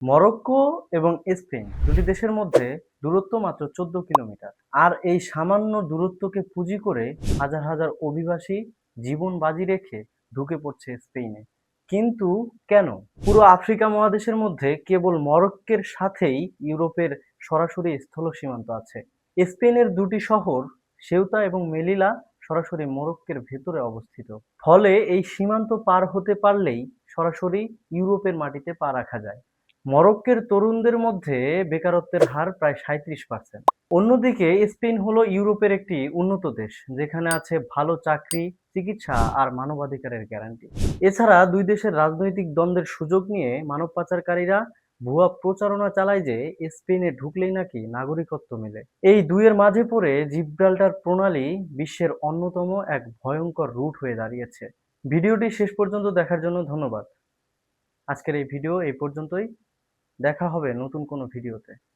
Morocco এবং Spain দুটি দেশের মধ্যে দূরত্ব মাত্র 14 কিলোমিটার। আর এই সামান্য দূরত্বকে পুঁজি করে হাজার হাজার অভিবাসী জীবন বাজি রেখে ঢুকে পড়ছে স্পেনে। কিন্তু কেন? পুরো আফ্রিকা মহাদেশের মধ্যে কেবল মরক্কোর সাথেই ইউরোপের সরাসরি স্থল সীমান্ত আছে। স্পেনের দুটি শহর সেউতা এবং মেলিলা সরাসরি মরক্কোর ভেতরে অবস্থিত। ফলে এই সীমান্ত পার হতে পারলেই সরাসরি ইউরোপের মাটিতে পা রাখা যায়। মরক্কোর তরুণদের মধ্যে বেকারত্বের হার প্রায় 37%। অন্যদিকে স্পেন হলো ইউরোপের একটি উন্নত দেশ, যেখানে আছে ভালো চাকরি, চিকিৎসা আর মানবাধিকারের গ্যারান্টি। এছাড়া দুই দেশের রাজনৈতিক দ্বন্দ্বের সুযোগ নিয়ে মানব পাচারকারীরা ভুয়া প্রচারণা চালায় যে স্পেনে ঢুকলেই নাকি নাগরিকত্ব মেলে। এই দুইয়ের মাঝে পড়ে জিব্রাল্টার প্রণালী বিশ্বের অন্যতম এক ভয়ঙ্কর রুট হয়ে দাঁড়িয়েছে। ভিডিওটি শেষ পর্যন্ত দেখার জন্য ধন্যবাদ। আজকের এই ভিডিও এই পর্যন্তই। দেখা হবে নতুন কোনো ভিডিওতে।